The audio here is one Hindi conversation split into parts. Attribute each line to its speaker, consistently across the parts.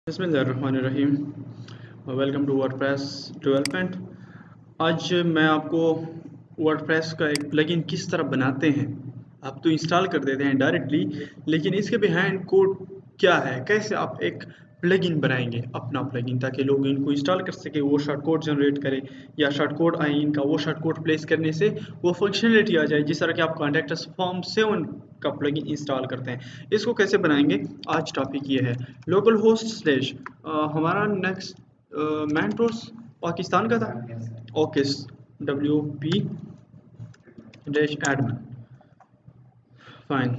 Speaker 1: बिस्मिल्लाहिर्रहमानिर्रहीम। Welcome to WordPress development. आज मैं आपको वर्डप्रेस का एक प्लगइन किस तरह बनाते हैं। आप तो इंस्टॉल कर देते हैं डायरेक्टली, लेकिन इसके बिहाइंड कोड क्या है, कैसे आप एक प्लगइन बनाएंगे अपना प्लगइन, ताकि लोग इनको इंस्टॉल कर सके, वो शॉर्ट कोड जनरेट करे या शॉर्ट कोड आए इनका, वो शॉर्ट कोड प्लेस करने से वो फंक्शनलिटी आ जाए, जिस तरह के आप कॉन्टैक्ट अस फॉर्म 7 का प्लगइन इंस्टॉल करते हैं। इसको कैसे बनाएंगे, आज टॉपिक ये है। लोकल होस्ट स्लैश हमारा नेक्स्ट मैंटोस पाकिस्तान का था, okay, WP dash admin, fine,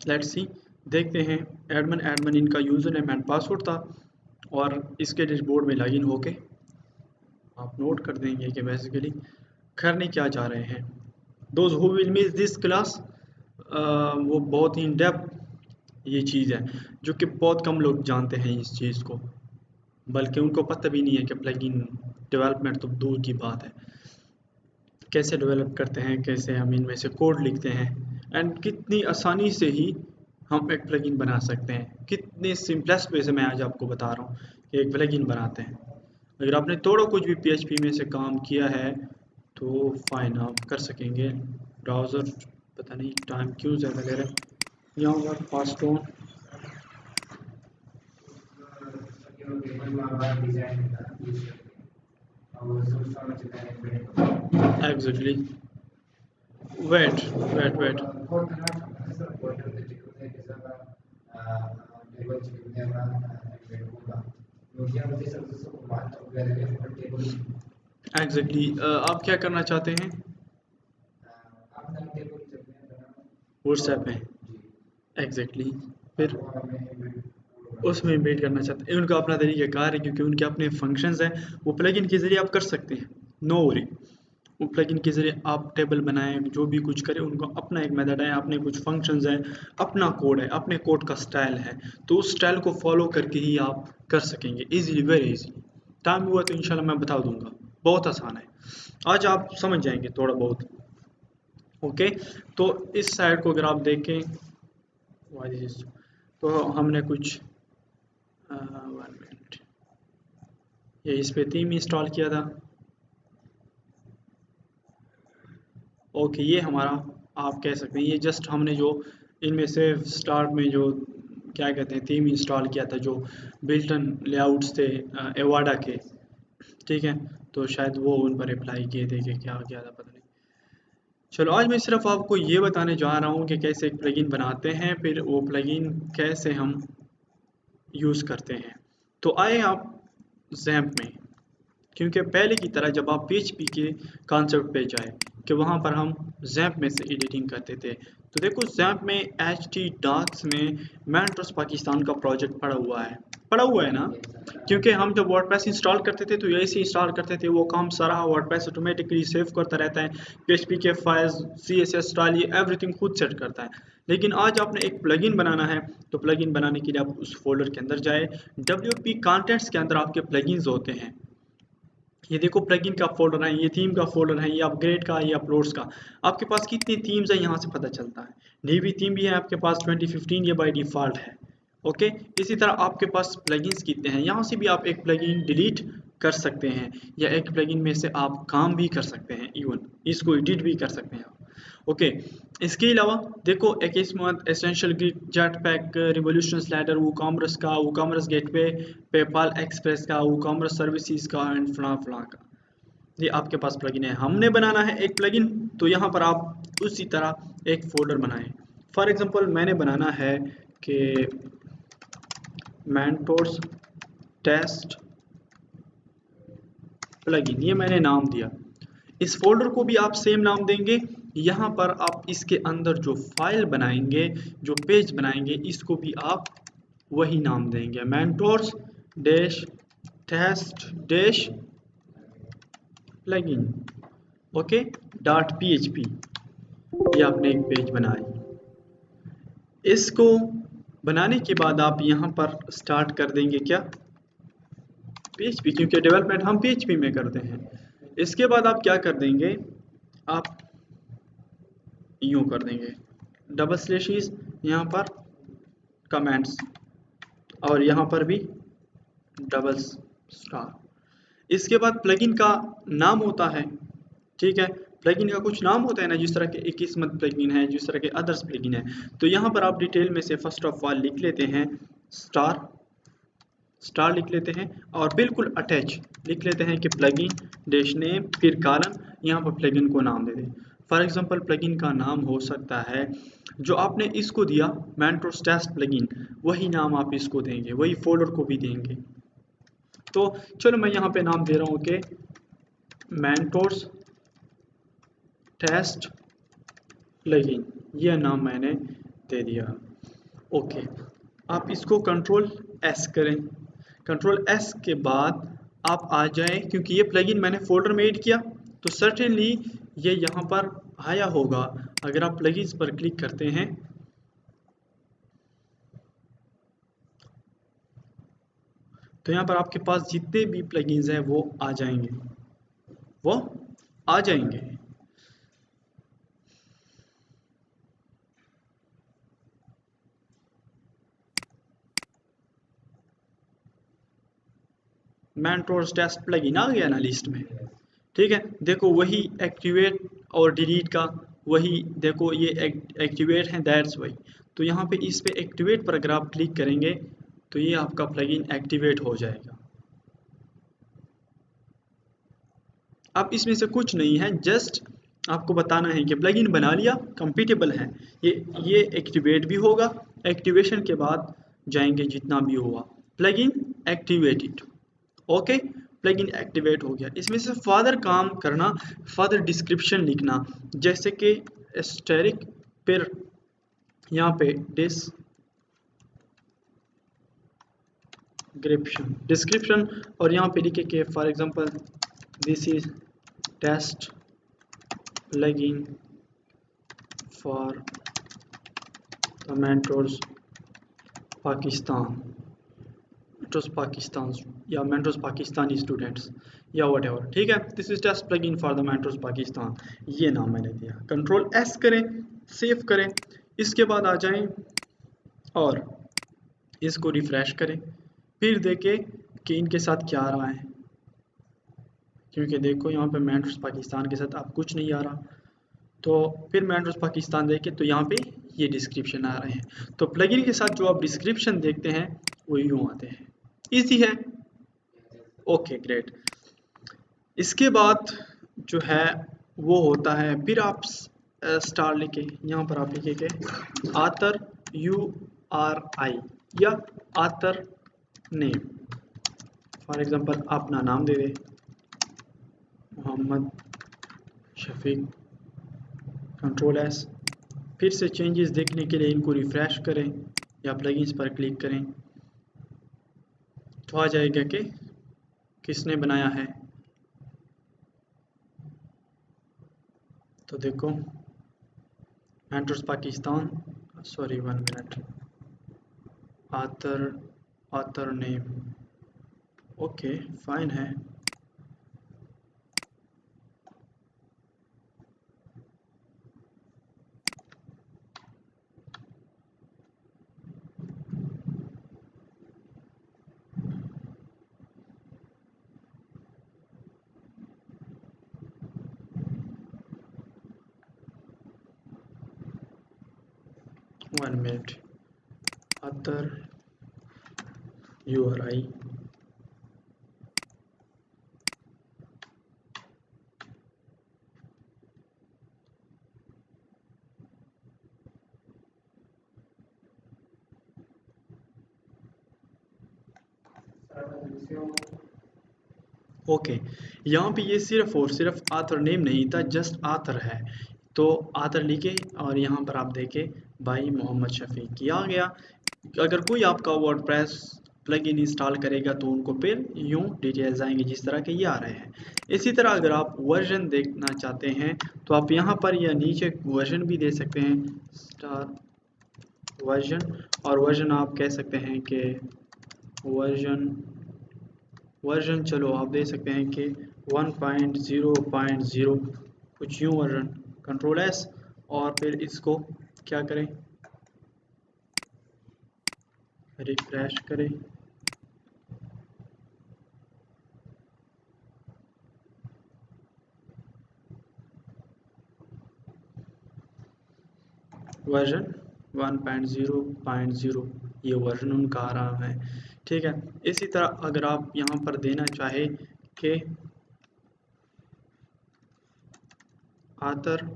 Speaker 1: let's see, देखते हैं। एडमिन इनका यूज़र नेम एंड पासवर्ड था, और इसके डैशबोर्ड में लॉगिन होके आप नोट कर देंगे कि बेसिकली करने क्या जा रहे हैं। Those who will miss this class, वो बहुत ही इन डेप्थ ये चीज़ है जो कि बहुत कम लोग जानते हैं इस चीज़ को, बल्कि उनको पता भी नहीं है कि प्लगइन डेवलपमेंट तो दूर की बात है, कैसे डेवलप करते हैं, कैसे हम इनमें से कोड लिखते हैं, एंड कितनी आसानी से ही हम एक प्लगइन बना सकते हैं। कितने सिंपलेस्ट वे से मैं आज आपको बता रहा हूँ कि एक प्लगइन बनाते हैं। अगर आपने थोड़ा कुछ भी PHP में से काम किया है तो फाइन, आप कर सकेंगे। ब्राउज़र पता नहीं टाइम क्यों ज़्यादा ले रहा है, यहाँ पर fast on exactly. Wait wait wait, exactly. आप क्या करना चाहते हैं व्हाट्सएप में, एग्जैक्टली। फिर उसमें इम्बेड करना चाहते हैं, उनका अपना तरीक़ाकार है, क्योंकि उनके अपने फंक्शंस हैं, वो प्लगइन के ज़रिए आप कर सकते हैं। नो वरी, वो प्लगइन के ज़रिए आप टेबल बनाएं, जो भी कुछ करें, उनका अपना एक मेथड है, अपने कुछ फंक्शंस हैं, अपना कोड है, अपने कोड का स्टाइल है, तो उस स्टाइल को फॉलो करके ही आप कर सकेंगे ईजिली, वेरी ईजिली। टाइम हुआ तो इंशाल्लाह मैं बता दूंगा, बहुत आसान है, आज आप समझ जाएंगे थोड़ा बहुत। ओके, तो इस साइड को अगर आप देखें, तो हमने कुछ 1 मिनट, ये इस पे थीम इंस्टॉल किया था। ओके, ये हमारा, आप कह सकते हैं ये जस्ट हमने जो इनमें से स्टार्ट में जो क्या कहते हैं थीम इंस्टॉल किया था, जो बिल्टन लेआउट्स थे एवाडा के, ठीक है, तो शायद वो उन पर अप्लाई किए थे कि क्या किया था पता नहीं। चलो, आज मैं सिर्फ आपको ये बताने जा रहा हूँ कि कैसे एक प्लगइन बनाते हैं, फिर वो प्लगइन कैसे हम यूज़ करते हैं। तो आए आप जैम्प में, क्योंकि पहले की तरह जब आप PHP के कॉन्सेप्ट पे जाए कि वहाँ पर हम जैम्प में से एडिटिंग करते थे, तो देखो जैम्प में HT-Docs में मैंट्रोस पाकिस्तान का प्रोजेक्ट पड़ा हुआ है ना, क्योंकि हम जब वर्डप्रेस इंस्टॉल करते थे तो यही से इंस्टॉल करते थे, वो काम सारा वर्डप्रेस ऑटोमेटिकली सेव करता रहता है, PHP के फाइल्स, CSS स्टाइल, ये एवरीथिंग खुद सेट करता है। लेकिन आज आपने एक प्लगइन बनाना है, तो प्लगइन बनाने के लिए आप उस फोल्डर के अंदर जाए, WP कंटेंट्स के अंदर आपके प्लगइन्स होते हैं। ये देखो प्लगइन का फोल्डर है, ये थीम का फोल्डर है, ये अपग्रेड का, ये अपलोड्स का। आपके पास कितनी थीम्स है यहाँ से पता चलता है। नेवी थीम भी है आपके पास 2015, ये बाय डिफ़ॉल्ट है। ओके, इसी तरह आपके पास प्लगइन्स कितने हैं, यहाँ से भी आप एक प्लगइन डिलीट कर सकते हैं, या एक प्लगइन में से आप काम भी कर सकते हैं, इवन इसको एडिट भी कर सकते हैं आप। ओके, इसके अलावा देखो, एक इसमें Essential Grid, Jetpack, Revolution Slider, WooCommerce का, वूकॉमर्स गेटवे, पेपाल एक्सप्रेस का, वूकॉमर्स सर्विसेज का, एंड फला फला का, ये आपके पास प्लगइन है। हमने बनाना है एक प्लगइन, तो यहाँ पर आप उसी तरह एक फोल्डर बनाएं। फॉर एग्जांपल मैंने बनाना है कि मेंटोर्स टेस्ट प्लगइन, ये मैंने नाम दिया। इस फोल्डर को भी आप सेम नाम देंगे। यहाँ पर आप इसके अंदर जो फाइल बनाएंगे, जो पेज बनाएंगे, इसको भी आप वही नाम देंगे, mentors dash test dash plugin, okay, .php। ये आपने एक पेज बनाया। इसको बनाने के बाद आप यहाँ पर स्टार्ट कर देंगे क्या, PHP, क्योंकि डेवलपमेंट हम PHP में करते हैं। इसके बाद आप क्या कर देंगे, आप यूँ कर देंगे डबल स्लैशेस यहाँ पर, कमेंट्स, और यहाँ पर भी डबल स्टार। इसके बाद प्लगइन का नाम होता है, ठीक है, प्लगइन का कुछ नाम होता है ना, जिस तरह के एक किस्मत प्लगइन है, जिस तरह के अदर्स प्लगइन है। तो यहाँ पर आप डिटेल में से फर्स्ट ऑफ ऑल लिख लेते हैं स्टार, स्टार लिख लेते हैं, और बिल्कुल अटैच लिख लेते हैं कि प्लगइन डैश नेम, फिर कॉलन, यहाँ पर प्लगइन को नाम दे दें। फॉर एग्जांपल प्लगइन का नाम हो सकता है, जो आपने इसको दिया मेंटोस टेस्ट प्लगइन, वही नाम आप इसको देंगे, वही फोल्डर को भी देंगे। तो चलो मैं यहाँ पे नाम दे रहा हूँ कि मेंटोस टेस्ट प्लगइन, यह नाम मैंने दे दिया। ओके, आप इसको कंट्रोल एस करें। कंट्रोल एस के बाद आप आ जाएं, क्योंकि ये प्लगइन मैंने फोल्डर में ऐड किया, तो सर्टेनली ये यहाँ पर आया होगा। अगर आप प्लगइन्स पर क्लिक करते हैं तो यहाँ पर आपके पास जितने भी प्लगइन्स हैं वो आ जाएंगे, वो आ जाएंगे। मेंटोस टेस्ट प्लगइन आ गया ना लिस्ट में, ठीक है। देखो वही एक्टिवेट और डिलीट का, वही देखो ये एक्टिवेट है, दैट्स वाई। तो यहाँ पे इस पे एक्टिवेट पर अगर आप क्लिक करेंगे तो ये आपका प्लगइन एक्टिवेट हो जाएगा। अब इसमें से कुछ नहीं है, जस्ट आपको बताना है कि प्लगइन बना लिया, कंपैटिबल है, ये एक्टिवेट भी होगा। एक्टिवेशन के बाद जाएंगे जितना भी हुआ, plugin activated, okay, plugin activate हो गया। इसमें से फर्दर काम करना, फर्दर डिस्क्रिप्शन लिखना, जैसे कि एस्टेरिक फिर यहाँ पे डिस्क्रिप्शन, और यहाँ पे लिखे कि for example this is test plugin for the mentors Pakistan, Pakistan या मेंटोस पाकिस्तानी स्टूडेंट्स या वट एवर, ठीक है। This is test plugin for the mentors Pakistan, ये नाम मैंने दिया। कंट्रोल एस करें, सेव करें। इसके बाद आ जाएं और इसको रिफ्रेश करें, फिर देखें कि इनके साथ क्या आ रहा है, क्योंकि देखो यहाँ पे मेंटोस पाकिस्तान के साथ अब कुछ नहीं आ रहा। तो फिर मेंटोस पाकिस्तान देखें तो यहाँ पे ये डिस्क्रिप्शन आ रहे हैं। तो प्लगइन के साथ जो आप डिस्क्रिप्शन देखते हैं वो यूँ आते हैं। इजी है, ओके ग्रेट। इसके बाद जो है वो होता है, फिर आप स्टार लिखे, यहाँ पर आप लिखे कि आतर URI या आतर नेम, फॉर एग्जांपल अपना नाम दे दे, मोहम्मद शफीक। कंट्रोल एस, फिर से चेंजेस देखने के लिए इनको रिफ्रेश करें या प्लगइन्स पर क्लिक करें तो आ जाएगा कि किसने बनाया है। तो देखो Mentos Pakistan, sorry 1 minute, author name, okay fine है। One minute, author URI, okay. यहाँ पे ये सिर्फ और सिर्फ आथर नेम नहीं था, जस्ट आथर है। तो आथर लिखे और यहाँ पर आप देखें भाई मोहम्मद शफीक, ये आ गया। अगर कोई आपका वर्डप्रेस प्लगइन इंस्टॉल करेगा तो उनको फिर यूँ डिटेल्स आएंगे जिस तरह के ये आ रहे हैं। इसी तरह अगर आप वर्जन देखना चाहते हैं तो आप यहाँ पर या नीचे वर्जन भी दे सकते हैं, स्टार वर्जन, और वर्जन आप कह सकते हैं कि वर्जन चलो आप दे सकते हैं कि 1.0.0 कुछ यूँ वर्जन। कंट्रोल एस, और फिर इसको क्या करें, रिफ्रेश करें, वर्जन 1.0.0 ये वर्जन उनका आ रहा है। ठीक है, इसी तरह अगर आप यहाँ पर देना चाहे कि आतर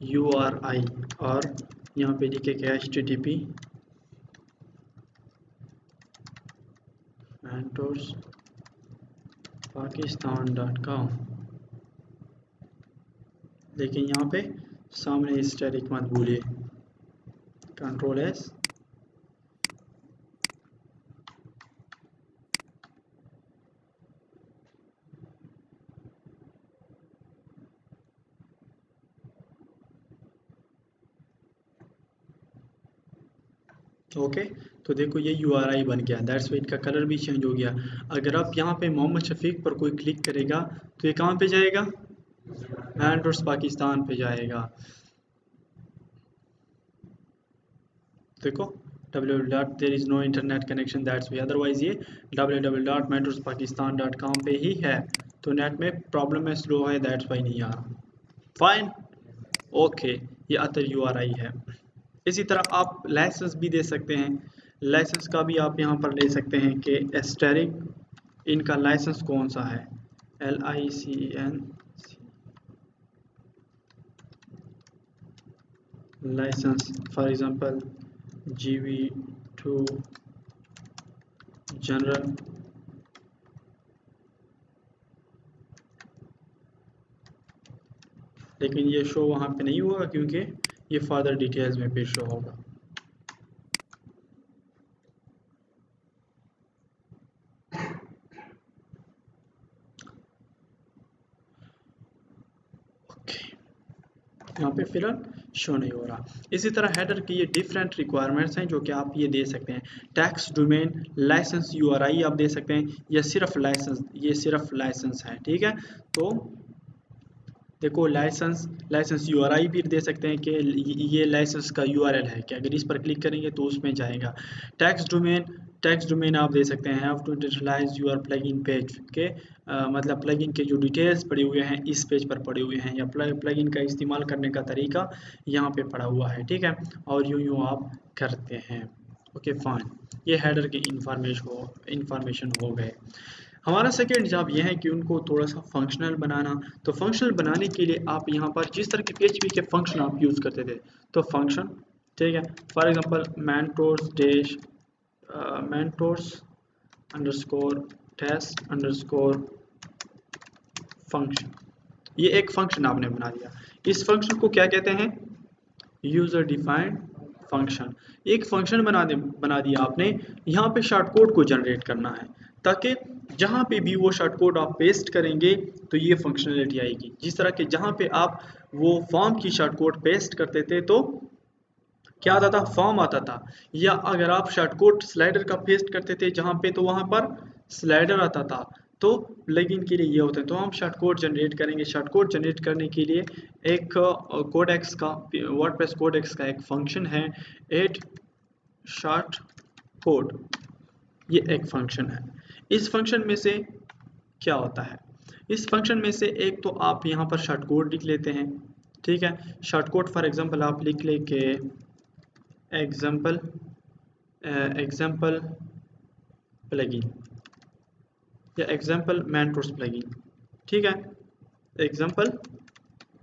Speaker 1: URI और यहाँ पे लिखे कि http mentorspakistan.com, लेकिन यहाँ पे सामने स्टैटिक मत भूलिए, Ctrl+S। ओके, तो देखो ये URI बन गया, दैट्स वाइट का कलर भी चेंज हो गया। अगर आप यहाँ पे मोहम्मद शफीक पर कोई क्लिक करेगा तो ये कहाँ पे जाएगा, मेंटोर्स पाकिस्तान पे जाएगा। देखो there is no internet connection, that's why, otherwise ये www.mentorspakistan.com पे ही है, तो नेट में प्रॉब्लम है, स्लो है, दैट्स वाई नहीं आ रहा। फाइन, ओके, ये अतर URI है। इसी तरह आप लाइसेंस भी दे सकते हैं, लाइसेंस का भी आप यहाँ पर ले सकते हैं कि एस्टेरिक इनका लाइसेंस कौन सा है, LICEN license, for example GV2 general, लेकिन ये शो वहाँ पे नहीं होगा क्योंकि ये फादर डिटेल्स में भी शो होगा। यहाँ पे फिलहाल शो नहीं हो रहा। इसी तरह हेडर की ये डिफरेंट रिक्वायरमेंट्स हैं जो कि आप ये दे सकते हैं। टैक्स डोमेन लाइसेंस URI आप दे सकते हैं, या सिर्फ लाइसेंस, ये सिर्फ लाइसेंस है। ठीक है, तो देखो लाइसेंस URI भी दे सकते हैं कि ये लाइसेंस का URL है कि अगर इस पर क्लिक करेंगे तो उसमें जाएगा। टैक्स डोमेन आप दे सकते हैं, have to detailize your plugin page के मतलब प्लगइन के जो डिटेल्स पड़े हुए हैं इस पेज पर पड़े हुए हैं, या प्लगइन का इस्तेमाल करने का तरीका यहाँ पे पड़ा हुआ है। ठीक है, और यूँ आप करते हैं। ओके फाइन, ये हेडर के इंफॉर्मेशन हो गए। हमारा सेकेंड जॉब यह है कि उनको थोड़ा सा फंक्शनल बनाना। तो फंक्शनल बनाने के लिए आप यहाँ पर जिस तरह के PHP के फंक्शन आप यूज़ करते थे, तो फंक्शन, ठीक है, for example mentors underscore test underscore function, ये एक फंक्शन आपने बना दिया। इस फंक्शन को क्या कहते हैं, यूजर डिफाइंड फंक्शन। एक फंक्शन बना दिया आपने, यहाँ पे शॉर्ट कोड को जनरेट करना है, ताकि जहाँ पे भी वो शॉर्ट कोड आप पेस्ट करेंगे तो ये फंक्शनलिटी आएगी। जिस तरह के जहाँ पे आप वो फॉर्म की शॉर्ट कोड पेस्ट करते थे तो क्या आता था, फॉर्म आता था, या अगर आप शॉर्ट कोड स्लाइडर का पेस्ट करते थे जहाँ पे तो वहाँ पर स्लाइडर आता था। तो प्लगइन के लिए ये होता है। तो हम शॉर्ट कोड जनरेट करेंगे। शॉर्ट कोड जनरेट करने के लिए एक कोडेक्स का, वर्डप्रेस कोडेक्स का एक फंक्शन है ऐड शॉर्ट कोड, ये एक फंक्शन है। इस फंक्शन में से क्या होता है, इस फंक्शन में से एक तो आप यहाँ पर शॉर्ट कोड लिख लेते हैं। ठीक है, शॉर्ट कोड फॉर एग्जांपल आप लिख ले के एग्जांपल प्लगइन या एग्जांपल मेंटोर्स प्लगइन। ठीक है, एग्जांपल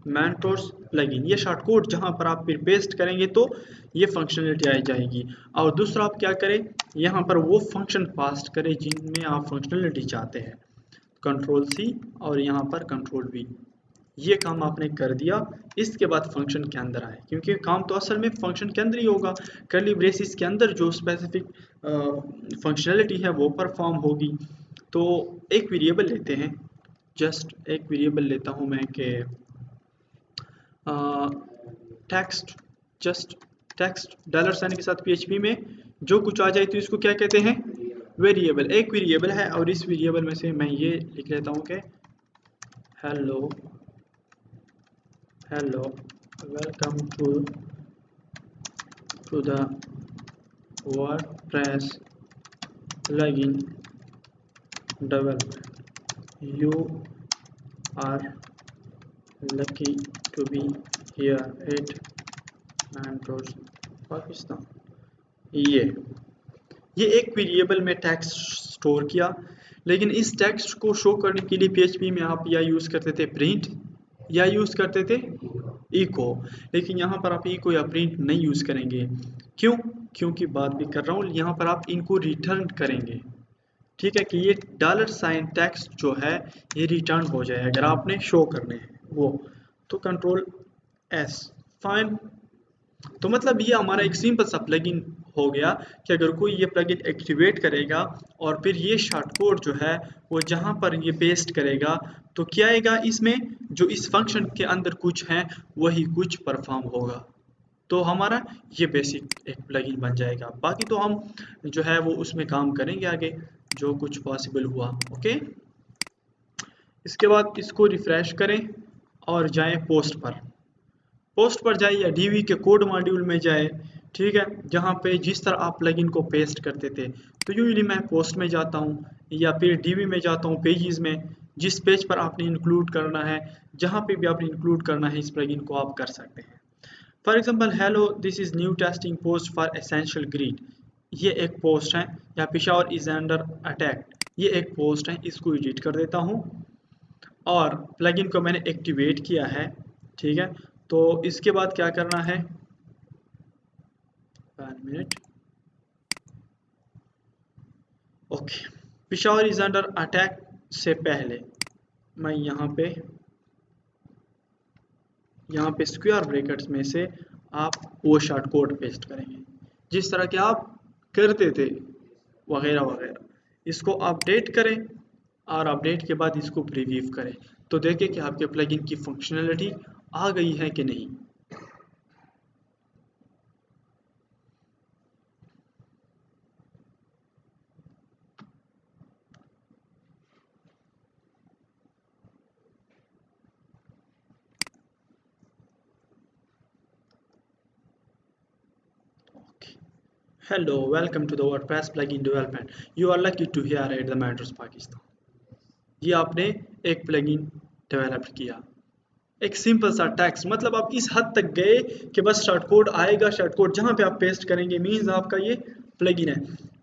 Speaker 1: मेंटोर्स प्लगइन, ये शॉर्ट कोड जहां पर आप फिर पेस्ट करेंगे तो ये फंक्शनलिटी आ जाएगी। और दूसरा आप क्या करें, यहाँ पर वो फंक्शन पास करें जिनमें आप फंक्शनलिटी चाहते हैं। Ctrl+C और यहाँ पर Ctrl+V, ये काम आपने कर दिया। इसके बाद फंक्शन के अंदर आए, क्योंकि काम तो असल में फंक्शन के अंदर ही होगा। कर्ली ब्रेसिस के अंदर जो स्पेसिफिक फंक्शनलिटी है वो परफॉर्म होगी। तो एक वेरिएबल लेते हैं, जस्ट एक वेरिएबल लेता हूँ मैं कि टेक्स्ट, जस्ट टेक्स्ट $साइन के साथ PHP में जो कुछ आ जाए तो इसको क्या कहते हैं, वेरिएबल। एक वेरिएबल है और इस वेरिएबल में से मैं ये लिख लेता हूँ कि hello welcome to the WordPress plugin developer. You are lucky to be here at Mantos, Pakistan. ये एक वेरिएबल में टेक्स्ट स्टोर किया, लेकिन इस टेक्स्ट को शो करने के लिए PHP में आप या यूज़ करते थे प्रिंट या यूज़ करते थे इको, लेकिन यहाँ पर आप इको या प्रिंट नहीं यूज़ करेंगे। क्यों? क्योंकि बात भी कर रहा हूँ, यहाँ पर आप इनको रिटर्न करेंगे। ठीक है कि ये $साइन टेक्स्ट जो है ये रिटर्न हो जाए अगर आपने शो करने हैं वो, तो कंट्रोल S फाइन। तो मतलब ये हमारा एक सिंपल सा प्लगइन हो गया कि अगर कोई ये प्लगइन एक्टिवेट करेगा और फिर ये शॉर्टकोड जो है वो जहाँ पर ये पेस्ट करेगा तो क्या आएगा इसमें, जो इस फंक्शन के अंदर कुछ है वही कुछ परफॉर्म होगा। तो हमारा ये बेसिक एक प्लगइन बन जाएगा। बाकी तो हम जो है वो उसमें काम करेंगे आगे जो कुछ पॉसिबल हुआ। ओके, इसके बाद इसको रिफ्रेश करें और जाएं पोस्ट पर। पोस्ट पर जाए या डीवी के कोड मॉड्यूल में जाए, ठीक है, जहाँ पे जिस तरह आप प्लगइन को पेस्ट करते थे। तो यूजली मैं पोस्ट में जाता हूँ या फिर डीवी में जाता हूँ, पेजेस में जिस पेज पर आपने इंक्लूड करना है, जहाँ पे भी आपने इंक्लूड करना है इस प्लगइन को आप कर सकते हैं। For example, hello this is new testing post for Essential Grid, ये एक पोस्ट है, या पिशावर इज अंडर अटैक, ये एक पोस्ट है, इसको एडिट कर देता हूँ और प्लगइन को मैंने एक्टिवेट किया है। ठीक है, तो इसके बाद क्या करना है, 1 minute. Okay, Peshawar is under attack से पहले मैं यहाँ पे स्क्वायर ब्रैकेट्स में से आप वो शॉर्ट कोड पेस्ट करेंगे जिस तरह के आप करते थे वगैरह वगैरह। इसको अपडेट करें और अपडेट के बाद इसको प्रीव्यू करें तो देखें कि आपके प्लगइन की फंक्शनैलिटी आ गई है कि नहीं। Hello, welcome to the WordPress plugin development. You are lucky to hear at the Madras Pakistan. ये आपने एक प्लगइन डेवलप किया, एक सिंपल सा टेक्स्ट, मतलब आप इस हद तक गए कि बस शॉर्ट कोड आएगा, शॉर्ट कोड जहाँ पे आप पेस्ट करेंगे मीन्स आपका ये प्लगइन है।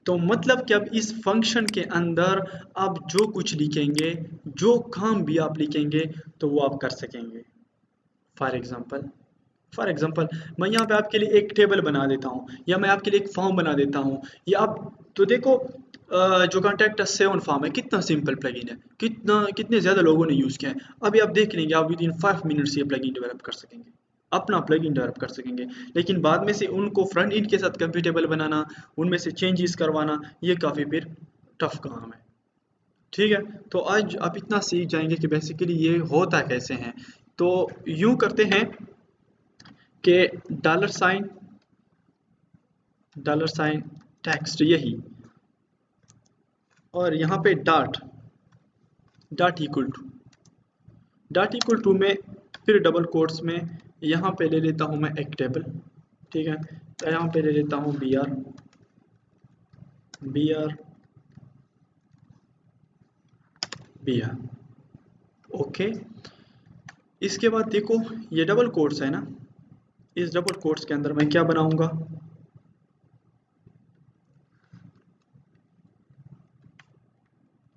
Speaker 1: तो मतलब कि अब इस फंक्शन के अंदर आप जो कुछ लिखेंगे, जो काम भी आप लिखेंगे तो वो आप कर सकेंगे। फॉर एग्जाम्पल मैं यहाँ पे आपके लिए एक टेबल बना देता हूँ या मैं आपके लिए एक फॉर्म बना देता हूँ, या आप तो देखो जो कॉन्टैक्ट अस 7 फॉर्म है कितना सिंपल प्लगइन है, कितने ज़्यादा लोगों ने यूज़ किया है। अभी आप देख लेंगे आप विद इन 5 मिनट्स ये प्लगइन डेवलप कर सकेंगे, अपना प्लगइन डेवलप कर सकेंगे। लेकिन बाद में से उनको फ्रंट एंड के साथ कंपेटेबल बनाना, उनमें से चेंजेस करवाना, ये काफ़ी फिर टफ काम है। ठीक है, तो आज आप इतना सीख जाएंगे कि बेसिकली ये होता कैसे हैं। तो यूँ करते हैं कि डॉलर साइन टेक्स्ट यही, और यहाँ पे डॉट इक्वल टू में फिर डबल कोट्स में यहाँ पे ले लेता हूँ मैं एक टेबल। ठीक है, तो यहाँ पे ले लेता हूँ br ओके। इसके बाद देखो ये डबल कोट्स है ना, इस डबल कोट्स के अंदर मैं क्या बनाऊंगा,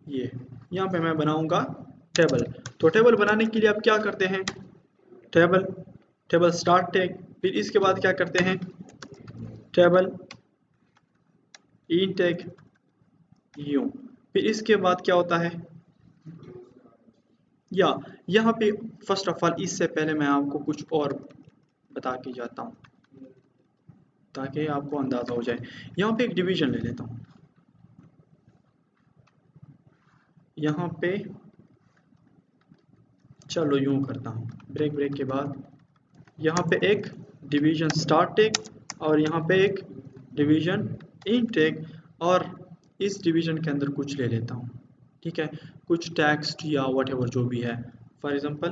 Speaker 1: ये यहाँ पे मैं बनाऊंगा टेबल। तो टेबल बनाने के लिए आप क्या करते हैं, टेबल स्टार्ट टैग, फिर इसके बाद क्या करते हैं टेबल इन टैग यूं, फिर इसके बाद क्या होता है, या यहाँ पे फर्स्ट ऑफ ऑल इससे पहले मैं आपको कुछ और बता के जाता हूँ ताकि आपको अंदाज़ा हो जाए। यहाँ पे एक डिवीजन ले लेता हूँ, यहाँ पे चलो यूं करता हूँ, ब्रेक के बाद यहाँ पे एक डिवीजन स्टार्ट टैग और यहाँ पे एक डिवीजन इन टैग, और इस डिवीजन के अंदर कुछ ले लेता हूँ। ठीक है, कुछ टेक्स्ट या व्हाटएवर जो भी है, for example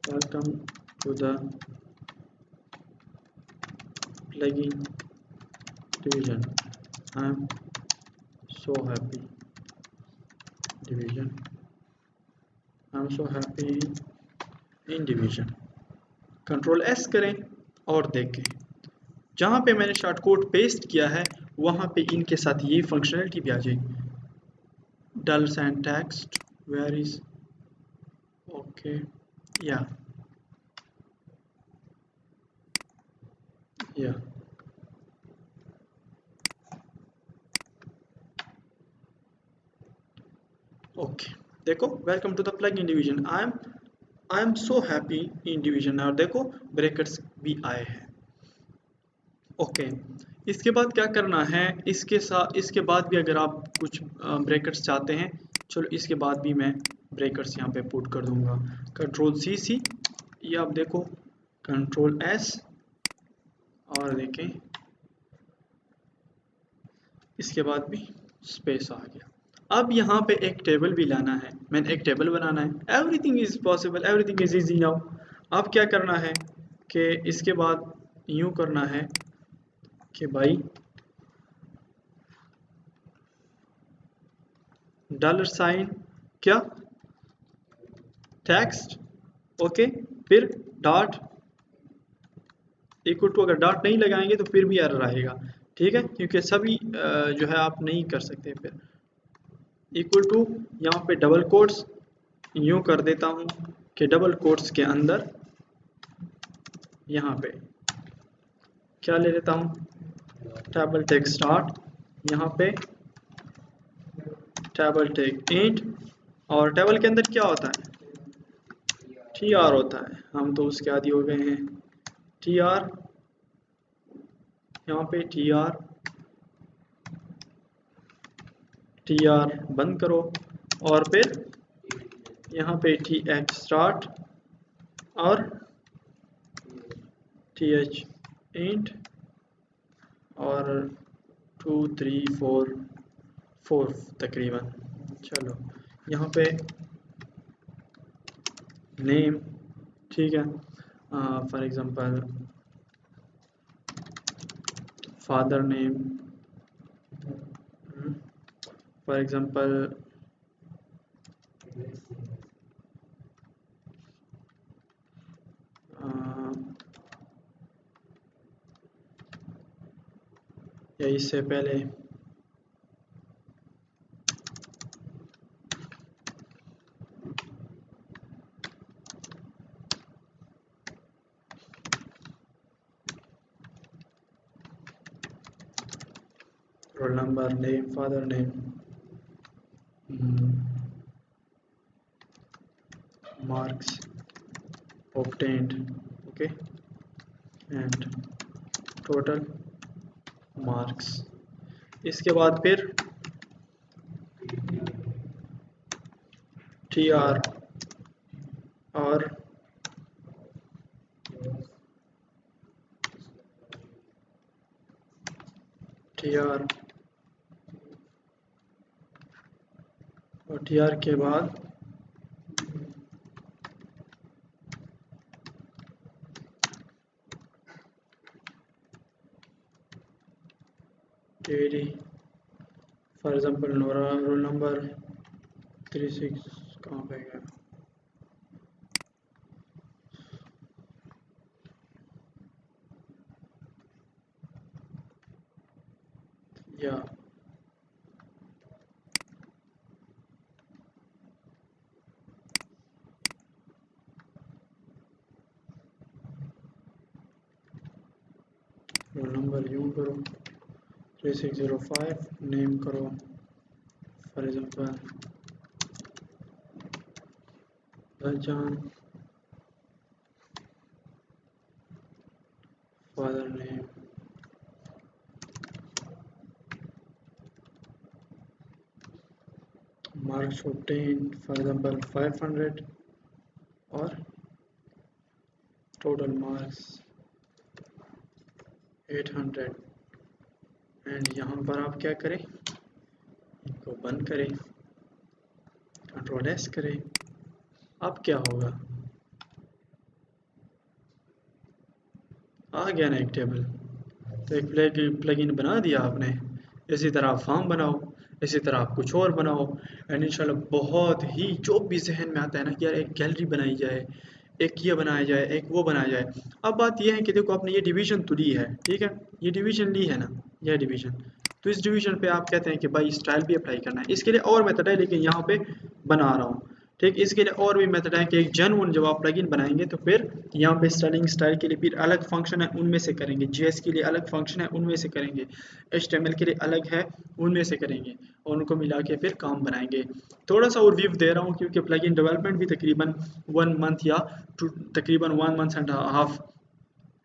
Speaker 1: welcome to the plugin division. I'm so happy division. I'm so happy in division. Control S करें और देखें, जहाँ पे मैंने शॉर्ट कोड पेस्ट किया है वहाँ पे इनके साथ ये फंक्शनलिटी भी आ जाएगी। Dull sign text where is okay या ओके। देखो welcome to the plugin division, I am so happy in division, और देखो ब्रैकेट्स भी आए हैं। ओके इसके बाद क्या करना है, इसके बाद भी अगर आप कुछ ब्रैकेट्स चाहते हैं, चलो इसके बाद भी मैं ब्रैकेट्स यहाँ पे पुट कर दूंगा। कंट्रोल सी, ये आप देखो, कंट्रोल एस, और देखें इसके बाद भी स्पेस आ गया। अब यहाँ पे एक टेबल भी लाना है, मैंने एक टेबल बनाना है। Everything is possible, everything is easy now. अब क्या करना है कि इसके बाद यूँ करना है कि भाई डॉलर साइन क्या टेक्स्ट, ओके, फिर डॉट इक्वल टू, अगर डॉट नहीं लगाएंगे तो फिर भी एरर आएगा, ठीक है, क्योंकि सभी जो है आप नहीं कर सकते। फिर इक्वल टू, यहाँ पे डबल कोट्स यूँ कर देता हूँ कि डबल कोट्स के अंदर यहाँ पे क्या ले लेता हूँ, टेबल टेक स्टार्ट, यहाँ पे टेबल टेक इंट, और टेबल के अंदर क्या होता है, टी आर होता है, हम तो उसके आदी हो गए हैं। टी आर, यहाँ पे टी आर बंद करो, और फिर यहाँ पे टी एच स्टार्ट और टी एच इंट, और 2 3 4 तकरीबन। चलो यहाँ पे नेम, ठीक है, for example father name, for example या इससे पहले roll number, name, father name, marks obtained, okay, and total marks। इसके बाद फिर टी आर और टी आर और टी आर के बाद T, for example Nora, roll number 36 कहाँ पे गया, या रोल नंबर यूँ करो 3605, नेम करो फॉर एग्जांपल जान, father name marks obtained for example 500 और टोटल मार्क्स 800। एंड यहाँ पर आप क्या करें, इनको बंद करें, कंट्रोल एस करें। अब क्या होगा, आ गया ना एक टेबल, तो एक प्लगइन बना दिया आपने। इसी तरह आप फॉर्म बनाओ, इसी तरह आप कुछ और बनाओ, एंड इंशाल्लाह बहुत ही जो भी जहन में आता है ना कि यार एक गैलरी बनाई जाए, एक ये बनाया जाए, एक वो बनाया जाए। अब बात ये है कि देखो आपने ये डिवीजन तो ली है, ठीक है, ये डिवीजन ली है ना, यह डिवीजन, तो इस डिवीजन पे आप कहते हैं कि भाई स्टाइल भी अप्लाई करना है। इसके लिए और मेथड है, लेकिन यहाँ पे बना रहा हूँ, ठीक। इसके लिए और भी मेथड है कि एक जेन्युइन जब आप प्लगइन बनाएंगे तो फिर यहाँ पे स्टाइलिंग स्टाइल के लिए फिर अलग फंक्शन है, उनमें से करेंगे, जेएस के लिए अलग फंक्शन है, उनमें से करेंगे, एचटीएमएल के लिए अलग है, उनमें से करेंगे, और उनको मिला के फिर काम बनाएंगे। थोड़ा सा ओवरव्यू दे रहा हूँ क्योंकि प्लगइन डेवलपमेंट भी तकरीबन 1 मंथ या तकरीबन 1.5 मंथ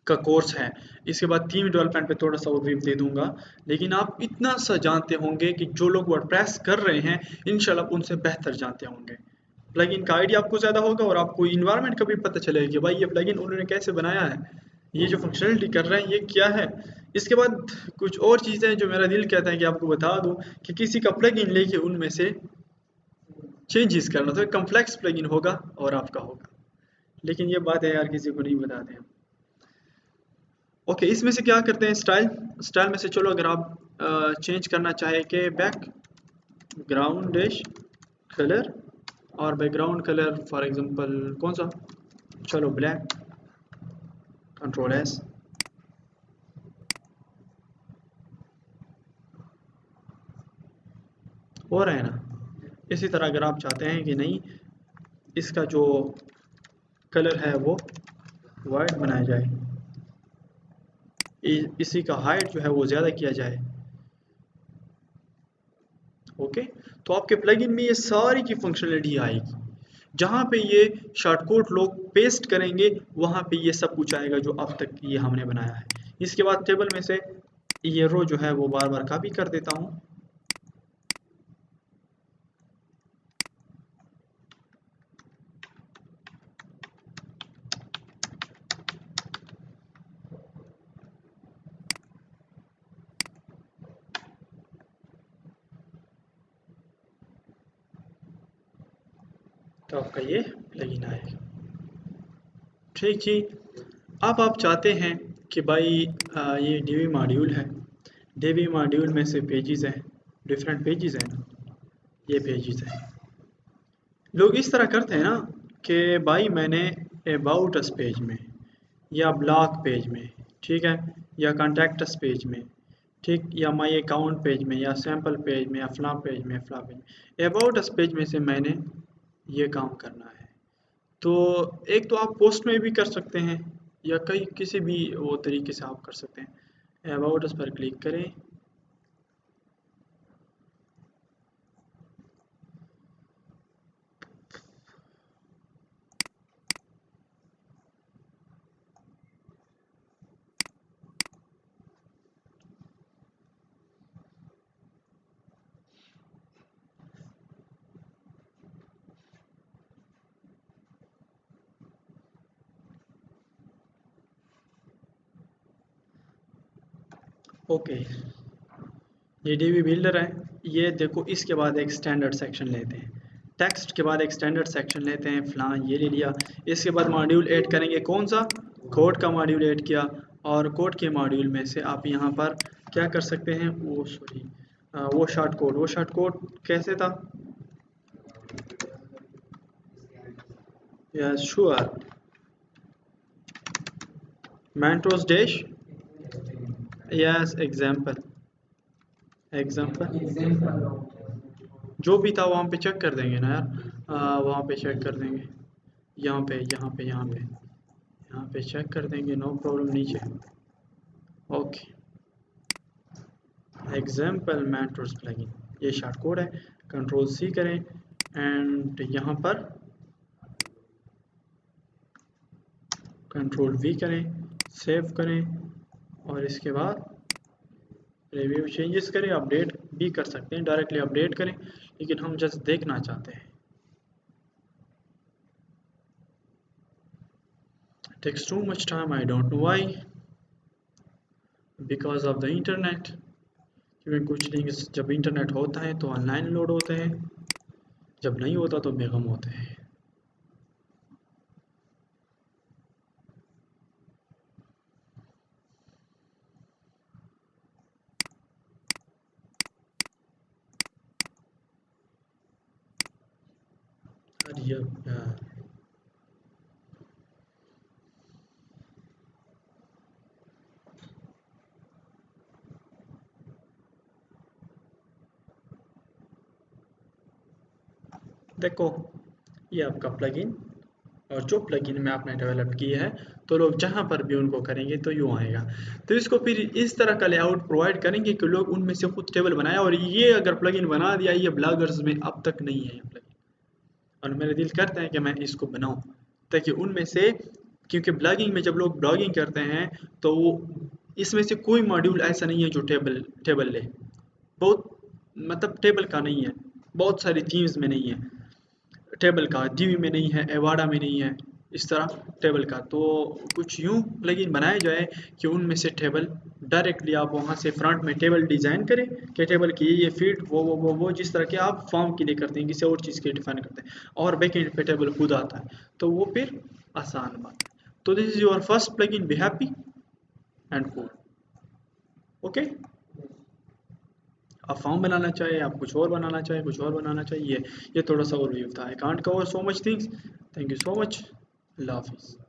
Speaker 1: का कोर्स है। इसके बाद थीम डेवलपमेंट पे थोड़ा सा ओवरव्यू दे दूंगा, लेकिन आप इतना सा जानते होंगे कि जो लोग वर्डप्रेस कर रहे हैं इंशाल्लाह उनसे बेहतर जानते होंगे। प्लगइन का आइडिया आपको ज़्यादा होगा और आपको इन्वायरमेंट का भी पता चलेगा कि भाई ये प्लगइन उन्होंने कैसे बनाया है, ये जो फंक्शनलिटी कर रहे हैं ये क्या है। इसके बाद कुछ और चीज़ें जो मेरा दिल कहता है कि आपको बता दूं कि किसी का प्लगइन लेके उनमें से चेंजेस करना, तो एक कम्प्लेक्स प्लगइन होगा और आपका होगा, लेकिन ये बात है यार किसी को नहीं बताते हैं। ओके, इसमें से क्या करते हैं, स्टाइल, स्टाइल में से चलो अगर आप चेंज करना चाहे कि बैकग्राउंड डैश कलर, और बैकग्राउंड कलर फॉर एग्जांपल कौन सा, चलो ब्लैक, कंट्रोल एस, हो रहा है ना। इसी तरह अगर आप चाहते हैं कि नहीं इसका जो कलर है वो वाइट बनाया जाए, इसी का हाइट जो है वो ज़्यादा किया जाए, ओके, तो आपके प्लगइन में ये सारी की फंक्शनलिटी आएगी। जहाँ पे ये शॉर्टकट लोग पेस्ट करेंगे वहाँ पे ये सब कुछ आएगा जो अब तक ये हमने बनाया है। इसके बाद टेबल में से ये रो जो है वो बार बार कॉपी कर देता हूँ, तो आपका ये प्लगइन आएगा, ठीक जी। अब आप चाहते हैं कि भाई ये डीवी मॉड्यूल है, डीवी मॉड्यूल में से पेजेस हैं, डिफरेंट पेजेस हैं ना, ये पेजेस हैं। लोग इस तरह करते हैं ना कि भाई मैंने अबाउट अस पेज में या ब्लॉग पेज में, ठीक है, या कॉन्टैक्ट पेज में, ठीक, या माई अकाउंट पेज में, या सैम्पल पेज में, या फला पेज में, अबाउट अस पेज में से मैंने ये काम करना है। तो एक तो आप पोस्ट में भी कर सकते हैं या कई किसी भी वो तरीके से आप कर सकते हैं। अबाउट अस पर क्लिक करें, ओके, ये डीबी बिल्डर है। ये देखो इसके बाद एक स्टैंडर्ड सेक्शन लेते हैं, टेक्स्ट के बाद एक स्टैंडर्ड सेक्शन लेते हैं, फलां ये ले लिया। इसके बाद मॉड्यूल ऐड करेंगे, कौन सा, कोड का मॉड्यूल ऐड किया, और कोड के मॉड्यूल में से आप यहाँ पर क्या कर सकते हैं, वो सॉरी वो शॉर्ट कोड कैसे था, यस श्योर, मैंट्रोस डैश, यस एग्जाम्पल, एग्जाम्पल जो भी था वहाँ पे चेक कर देंगे ना यार, वहाँ पे चेक कर देंगे, यहाँ पे चेक कर देंगे, नो प्रॉब्लम, नीचे, ओके, एग्जाम्पल मैट्रोस प्लगइन, ये शॉर्ट कोड है। कंट्रोल सी करें एंड यहाँ पर कंट्रोल वी करें, सेव करें, और इसके बाद रिव्यू चेंजेस करें, अपडेट भी कर सकते हैं, डायरेक्टली अपडेट करें, लेकिन हम जस्ट देखना चाहते हैं। Takes too much time, I don't know why, because of the internet, क्योंकि कुछ लिंक्स जब इंटरनेट होता है तो ऑनलाइन लोड होते हैं, जब नहीं होता तो बेगम होते हैं। यार देखो, ये आपका प्लगइन, और जो प्लगइन में आपने डेवलप किया है, तो लोग जहाँ पर भी उनको करेंगे तो यूँ आएगा। तो इसको फिर इस तरह का लेआउट प्रोवाइड करेंगे कि लोग उनमें से खुद टेबल बनाए, और ये अगर प्लगइन बना दिया, ये ब्लॉगर्स में अब तक नहीं है ये प्लगइन, और मेरे दिल करता है कि मैं इसको बनाऊं, ताकि उनमें से, क्योंकि ब्लॉगिंग में जब लोग ब्लॉगिंग करते हैं तो वो, इसमें से कोई मॉड्यूल ऐसा नहीं है जो टेबल टेबल ले, बहुत, मतलब टेबल का नहीं है, बहुत सारी थीम्स में नहीं है टेबल का, डीवी में नहीं है, एवाडा में नहीं है, इस तरह टेबल का। तो कुछ यूं प्लगइन बनाया जाए कि उनमें से टेबल डायरेक्टली आप वहां से फ्रंट में टेबल डिज़ाइन करें कि टेबल की ये फील्ड वो जिस तरह के आप फॉर्म के लिए करते हैं, किसी और चीज़ के लिए डिफाइन करते हैं, और बैक एंड पे टेबल खुद आता है, तो वो फिर आसान बात है। तो this is your first plugin, be happy and cool. Okay, आप फॉर्म बनाना चाहिए, आप कुछ और बनाना चाहिए, कुछ और बनाना चाहिए, ये थोड़ा सा ओवरव्यू था। I can't cover so much things. Thank you so much. अल्लाह हाफिज़।